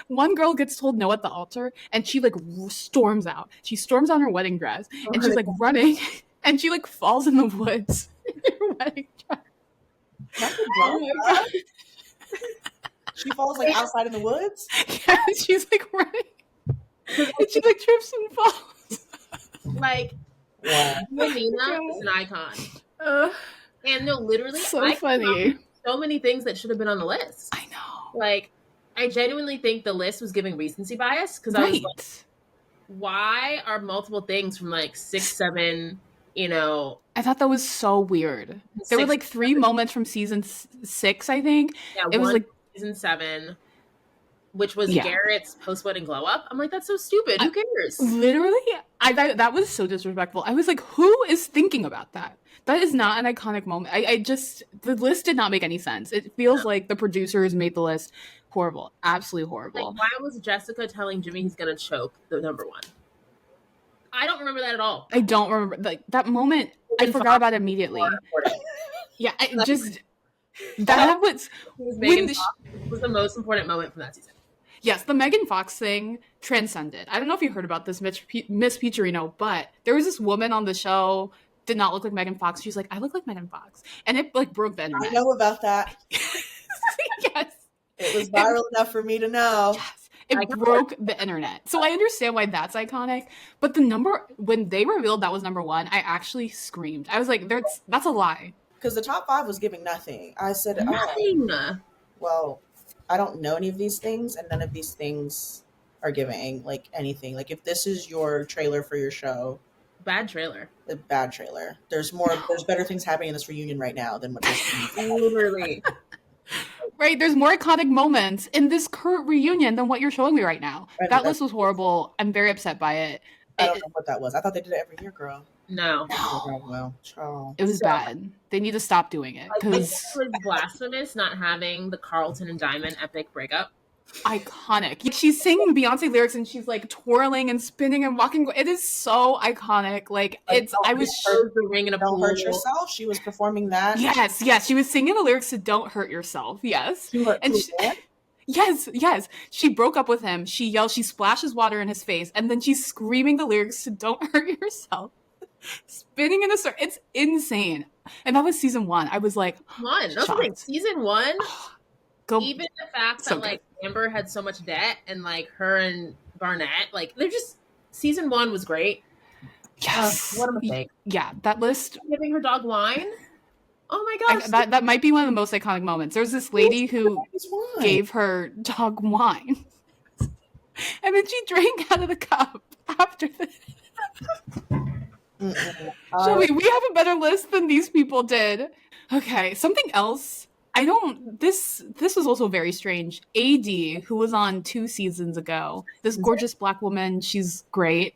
one girl gets told no at the altar, and she like storms out. She storms on her wedding dress, and she's like running, and she like falls in the woods in her wedding dress. She falls like outside in the woods? Yeah, she's like running. And she like trips and falls. Like, Giannina is an icon. And no, literally, so funny. So many things that should have been on the list. I know. Like, I genuinely think the list was giving recency bias because I was like, why are multiple things from like 6, 7, I thought that was so weird. There were like 3 moments from season 6, I think. Yeah, it was like season 7, which was Garrett's post-wedding glow up. I'm like, that's so stupid. Who cares? Literally, that was so disrespectful. I was like, who is thinking about that? That is not an iconic moment. The list did not make any sense. It feels like the producers made the list horrible. Absolutely horrible. Like, why was Jessica telling Jimmy he's going to choke the number 1? I don't remember that at all. I don't remember. Like, that moment, I forgot about it immediately. Yeah, that was the most important moment from that season. Yes, the Megan Fox thing transcended. I don't know if you heard about this, Miss Peacherino, but there was this woman on the show, did not look like Megan Fox. She's like, I look like Megan Fox. And it like broke the internet. I know about that. Yes. It was viral enough for me to know. Yes. It broke the internet. So I understand why that's iconic. But when they revealed that was number 1, I actually screamed. I was like, that's a lie. Because the top 5 was giving nothing. I said, nothing. Well, I don't know any of these things, and none of these things are giving like anything. Like if this is your trailer for your show, bad trailer. A bad trailer. There's better things happening in this reunion right now than what this literally. Right, there's more iconic moments in this current reunion than what you're showing me right now. That list was horrible. I'm very upset by it. I don't know what that was. I thought they did it every year, girl. No. Well, it was bad. They need to stop doing it. It's blasphemous not having the Carlton and Diamond epic breakup. Iconic. Like, she's singing Beyonce lyrics and she's like twirling and spinning and walking. It is so iconic. Like it's. I was the ring in a Don't pool. Hurt Yourself. She was performing that. Yes. She was singing the lyrics to "Don't Hurt Yourself." Yes. Yes. She broke up with him. She yells. She splashes water in his face, and then she's screaming the lyrics to "Don't Hurt Yourself," spinning in a circle. It's insane. And that was season 1. I was like, One. That's the thing. shocked. Season 1, Go. even the fact So that like good. Amber had so much debt and like her and Barnett, like they're just season 1 was great. Yes. What a mistake. Yeah, that list. Giving her dog wine. Oh my gosh. That might be one of the most iconic moments. There's this lady who Why? gave her dog wine. And then she drank out of the cup after this. Shelby, we have a better list than these people did. Okay, something else. This was also very strange. AD, who was on 2 seasons ago, this gorgeous black woman, she's great.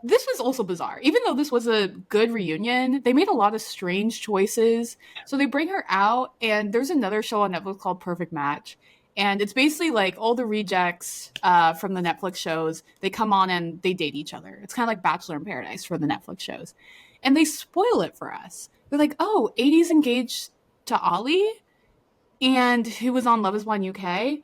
This was also bizarre. Even though this was a good reunion, they made a lot of strange choices. So they bring her out, and there's another show on Netflix called Perfect Match. And it's basically like all the rejects from the Netflix shows, they come on and they date each other. It's kind of like Bachelor in Paradise for the Netflix shows. And they spoil it for us. They're like, oh, AD's engaged to Ollie, and who was on Love is Blind UK.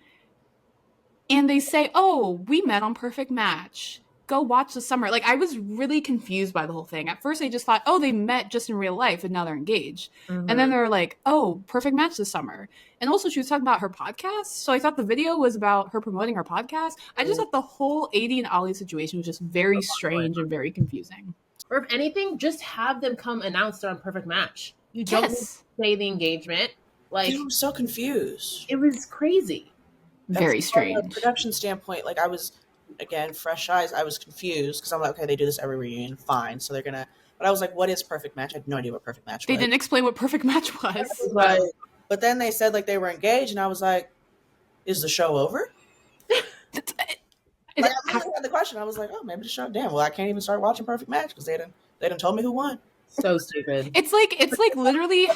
And they say, oh, we met on Perfect Match. Go watch the summer. Like, I was really confused by the whole thing. At first, I just thought, oh, they met just in real life and now they're engaged. Mm-hmm. And then they're like, oh, Perfect Match this summer. And also, she was talking about her podcast. So I thought the video was about her promoting her podcast. I just thought the whole AD and Ollie situation was just very strange and very confusing. Or if anything, just have them come announce they're on Perfect Match. You don't need to say the engagement. Like, I'm so confused. It was crazy. Very strange. From a production standpoint, like I was, again, fresh eyes, I was confused because I'm like, okay, they do this every reunion, fine. So they're going to, but I was like, what is Perfect Match? I had no idea what Perfect Match was. They didn't explain what Perfect Match was. Right. But then they said like they were engaged and I was like, is the show over? Like, I had the question. I was like, oh, maybe the show, damn, well, I can't even start watching Perfect Match because they done told me who won. So stupid. It's like literally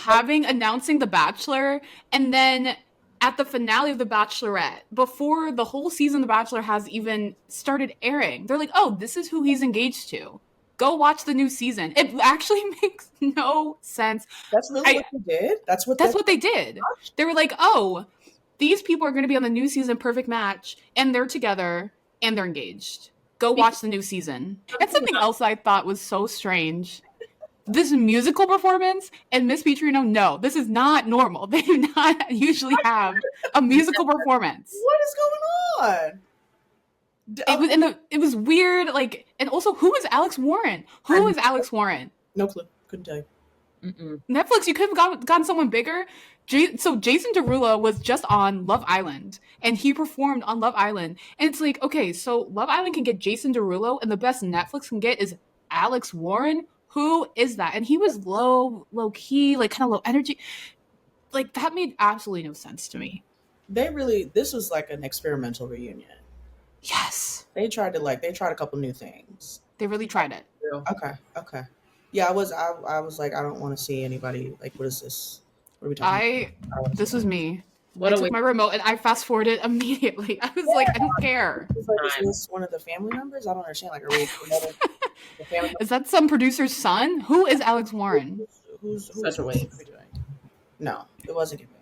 announcing The Bachelor, and then at the finale of The Bachelorette, before the whole season The Bachelor has even started airing, they're like, oh, this is who he's engaged to. Go watch the new season. It actually makes no sense. That's really what they did? That's what they did. They were like, oh, these people are going to be on the new season Perfect Match, and they're together, and they're engaged. Go watch the new season. And something else I thought was so strange. This musical performance and Miss Peacherino, no, this is not normal. They do not usually have a musical performance. What is going on? It was weird. Like, and also, who is Alex Warren? Who is Alex Warren? No clue. Couldn't tell you. Mm-mm. Netflix, you could have gotten someone bigger. So Jason Derulo was just on Love Island, and he performed on Love Island. And it's like, okay, so Love Island can get Jason Derulo, and the best Netflix can get is Alex Warren. Who is that? And he was low key, like kind of low energy. Like, that made absolutely no sense to me. This was like an experimental reunion. Yes. They tried a couple new things. They really tried it. Okay. Yeah, I was like, I don't want to see anybody. Like, what is this? What are we talking about? This was me. I took my remote and I fast forwarded immediately. I was like, I don't care. Is this one of the family members? I don't understand. Like, are we the family is that some producer's son? Who is Alex Warren? Who's such a waste? No, it wasn't giving.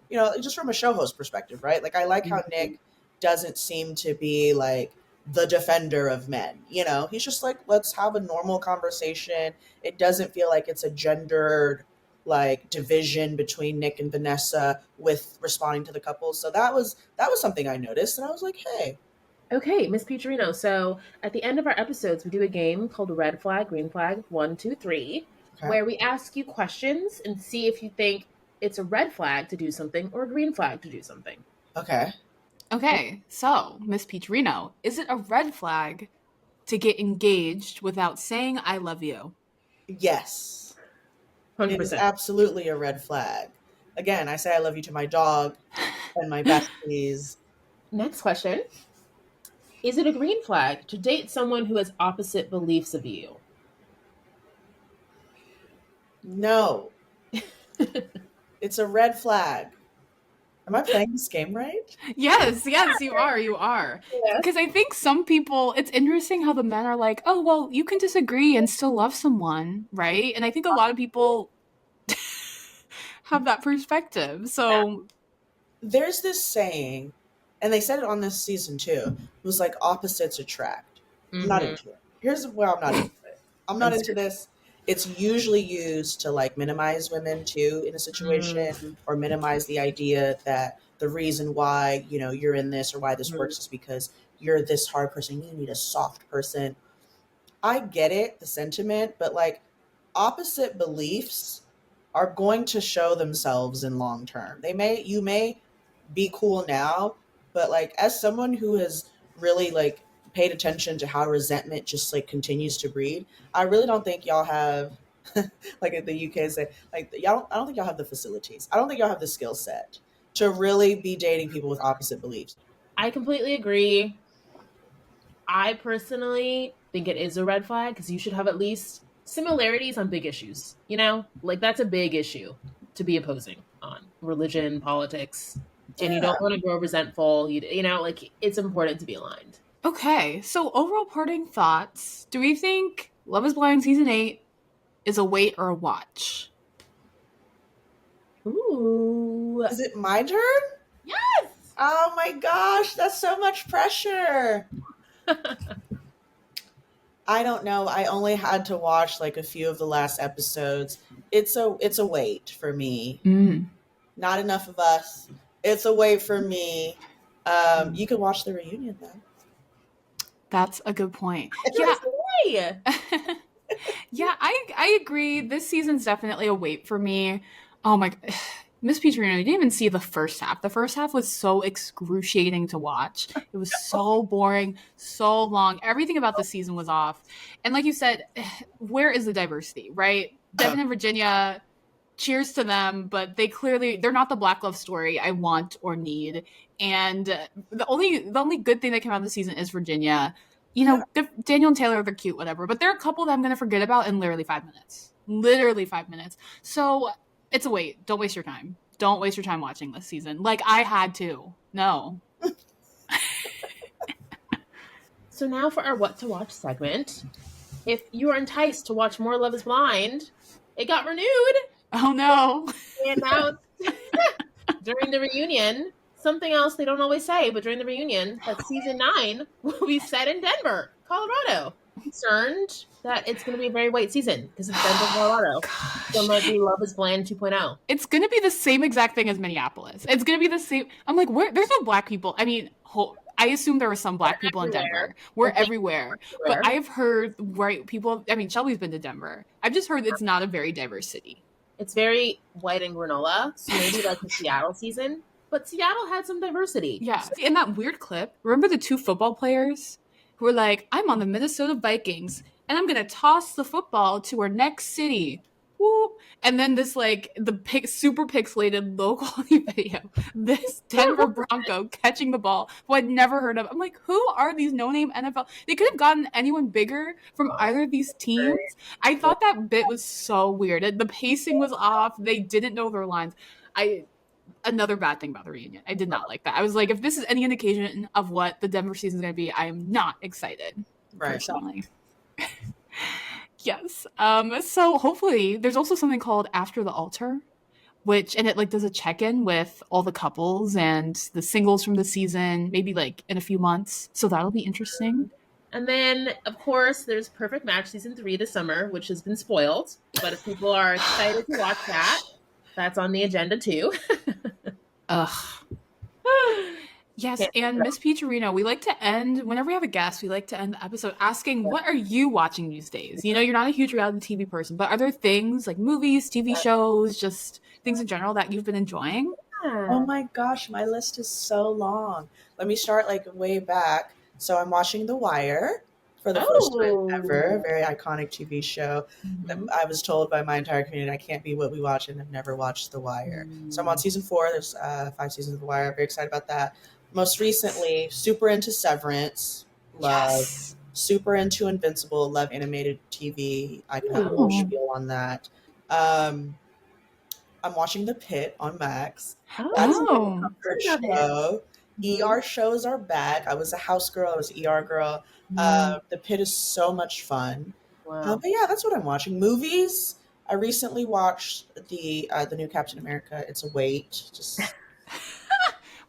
You know, just from a show host perspective, right? Like, I like how Nick doesn't seem to be like the defender of men. You know, he's just like, let's have a normal conversation. It doesn't feel like it's a gendered like division between Nick and Vanessa with responding to the couples. So that was something I noticed, and I was like, hey. Okay, Miss Peacherino. So at the end of our episodes, we do a game called Red Flag, Green Flag, 1, 2, 3, where we ask you questions and see if you think it's a red flag to do something or a green flag to do something. Okay, so Miss Peacherino, is it a red flag to get engaged without saying I love you? Yes. 100%. It is absolutely a red flag. Again, I say I love you to my dog and my besties. Next question. Is it a green flag to date someone who has opposite beliefs of you? No. It's a red flag. Am I playing this game right? Yes, you are. Because I think some people, it's interesting how the men are like, oh, well, you can disagree and still love someone, right? And I think a lot of people have that perspective. So there's this saying, and they said it on this season too, it was like opposites attract. I'm not into it. Here's where I'm not into it. I'm not into this. it's usually used to like minimize women too in a situation, Mm-hmm. or minimize the idea that the reason why, you know, you're in this or why this works is because you're this hard person. You need a soft person. I get it, the sentiment, but like opposite beliefs are going to show themselves in long term. You may be cool now, but like as someone who has really like paid attention to how resentment just like continues to breed, I really don't think y'all have like in the UK say like I don't think y'all have the facilities. I don't think y'all have the skill set to really be dating people with opposite beliefs. I completely agree. I personally think it is a red flag because you should have at least similarities on big issues. You know, like that's a big issue to be opposing on religion, politics, and you Yeah. don't want to grow resentful. You know, like it's important to be aligned. Okay, so overall parting thoughts. Do we think Love is Blind season 8 is a wait or a watch? Ooh, Is it my turn? yes. Oh my gosh, that's so much pressure. I don't know. I only had to watch like a few of the last episodes. It's a wait for me. Mm, Not enough of us. It's a wait for me. You can watch the reunion though. that's a good point. Yeah. There's no way. Yeah, I agree. This season's definitely a wait for me. Oh my Miss Peacherino, you didn't even see the first half. The first half was so excruciating to watch. It was so boring, so long. Everything about the season was off. And like you said, where is the diversity, right? Devin and Virginia, cheers to them, but they're not the Black Love story I want or need. And the only good thing that came out of the season is Virginia. You Yeah, know, Daniel and Taylor, they're cute, whatever. But there are a couple that I'm gonna forget about in literally 5 minutes. Literally 5 minutes. So it's a wait. Don't waste your time. Don't waste your time watching this season. Like I had to. No. So now for our what to watch segment. If you are enticed to watch more Love is Blind, it got renewed. Oh no. And now during the reunion, something else they don't always say, but during the reunion, that season 9 will be set in Denver, Colorado. Concerned that it's going to be a very white season because it's Denver, Colorado. So it might be Love is Blind 2.0. It's gonna be the same exact thing as Minneapolis. It's gonna be the same. I'm like, where? There's no black people. I mean, I assume there were some black people in Denver. We're everywhere. But I've heard white people. I mean, Shelby's been to Denver. I've just heard it's not a very diverse city. It's very white and granola, so maybe like the Seattle season. But Seattle had some diversity. Yeah. In that weird clip, remember the two football players who were like, I'm on the Minnesota Vikings and I'm going to toss the football to our next city. Woo. And then this, like, super pixelated low quality video, this Denver Bronco catching the ball, who I'd never heard of. I'm like, who are these no-name NFL? They could have gotten anyone bigger from either of these teams. I thought that bit was so weird. The pacing was off. They didn't know their lines. Another bad thing about the reunion. I did not like that. I was like, if this is any indication of what the Denver season is going to be, I am not excited. right. Personally. Yes. So hopefully there's also something called After the Altar, and it like does a check-in with all the couples and the singles from the season, maybe like in a few months. So that'll be interesting. And then, of course, there's Perfect Match season 3 this summer, which has been spoiled. But if people are excited to watch that, that's on the agenda too. Ugh. Yes, and Miss Peacherino, we like to end, whenever we have a guest, we like to end the episode asking, what are you watching these days? You know, you're not a huge reality TV person, but are there things like movies, TV shows, just things in general that you've been enjoying? Oh my gosh, my list is so long. Let me start like way back. So I'm watching The Wire for the first time ever, a very iconic TV show. Mhm. I was told by my entire community I can't be what we watch and have never watched The Wire. So I'm on season 4. There's 5 seasons of The Wire. Very excited about that. Most recently, super into Severance. Love. Yes. Super into Invincible. Love animated TV. I can have a whole spiel on that. I'm watching The Pit on Max. That's my comfort show. ER shows are back. I was a house girl. I was an ER girl. The Pit is so much fun. Wow. But yeah, that's what I'm watching. Movies. I recently watched the new Captain America. It's a wait. Just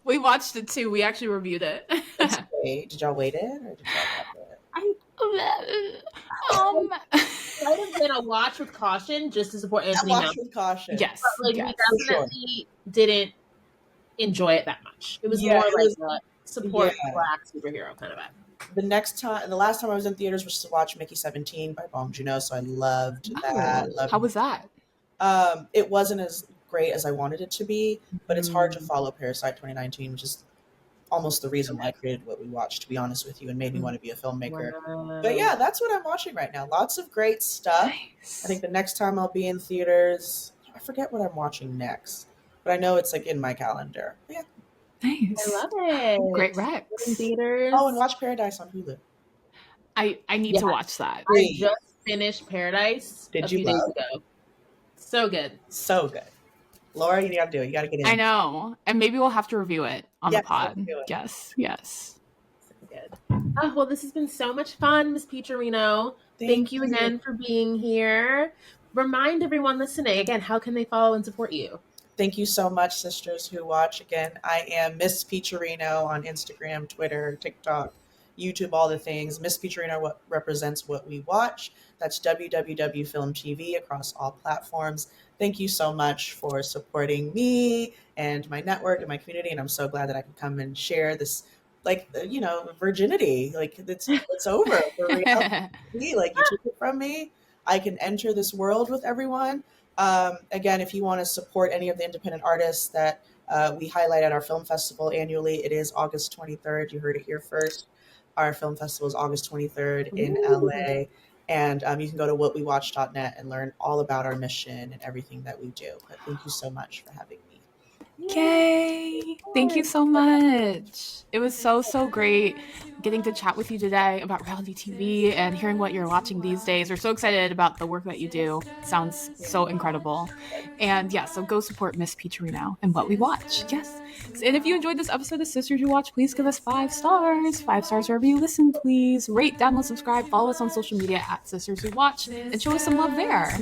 We watched it too. We actually reviewed it. it's a wait. Did y'all wait it or did y'all watch it? might have been a watch with caution just to support Anthony Watch Mountain. with caution. Yes. But like yes. we definitely didn't enjoy it that much. It was more like a support black superhero kind of vibe. The last time I was in theaters was to watch Mickey 17 by Bong Joon-ho, so I loved that. How was that? It wasn't as great as I wanted it to be, but it's hard to follow Parasite 2019, which is almost the reason why I created What We Watch, to be honest with you, and made me want to be a filmmaker. Wow. But yeah, that's what I'm watching right now. Lots of great stuff. Nice. I think the next time I'll be in theaters, I forget what I'm watching next, but I know it's like in my calendar. But yeah. Nice. I love it. Great Rex. In theaters. Oh, and watch Paradise on Hulu. I need to watch that. I just finished Paradise a few days ago. So good. So good. Laura, you gotta do it. You gotta get in. I know. And maybe we'll have to review it on the pod. Yes. So good. Oh, well, this has been so much fun, Miss Peacherino. Thank you again for being here. Remind everyone listening, again, how can they follow and support you? Thank you so much, sisters who watch. Again, I am Miss Peacherino on Instagram, Twitter, TikTok, YouTube, all the things. Miss Peacherino represents What We Watch. That's WWW Film TV across all platforms. Thank you so much for supporting me and my network and my community. And I'm so glad that I could come and share this, like, virginity. Like, it's over. For reality. Like, you took it from me. I can enter this world with everyone. Again, if you want to support any of the independent artists that we highlight at our film festival annually, it is August 23rd. You heard it here first. Our film festival is August 23rd in LA. And you can go to whatwewatch.net and learn all about our mission and everything that we do. But thank you so much for having me. Yay! Thank you so much. It was so great getting to chat with you today about reality TV and hearing what you're watching these days. We're so excited about the work that you do. It sounds so incredible. And yeah, so go support Miss Peacherino and What We Watch. Yes. And if you enjoyed this episode of Sisters Who Watch, please give us 5 stars. 5 stars wherever you listen, please. Rate, download, subscribe, follow us on social media at Sisters Who Watch, and show us some love there.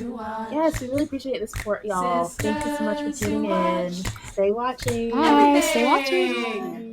Yes, we really appreciate the support, y'all. Thank you so much for tuning in. Stay watching. Bye. Stay watching.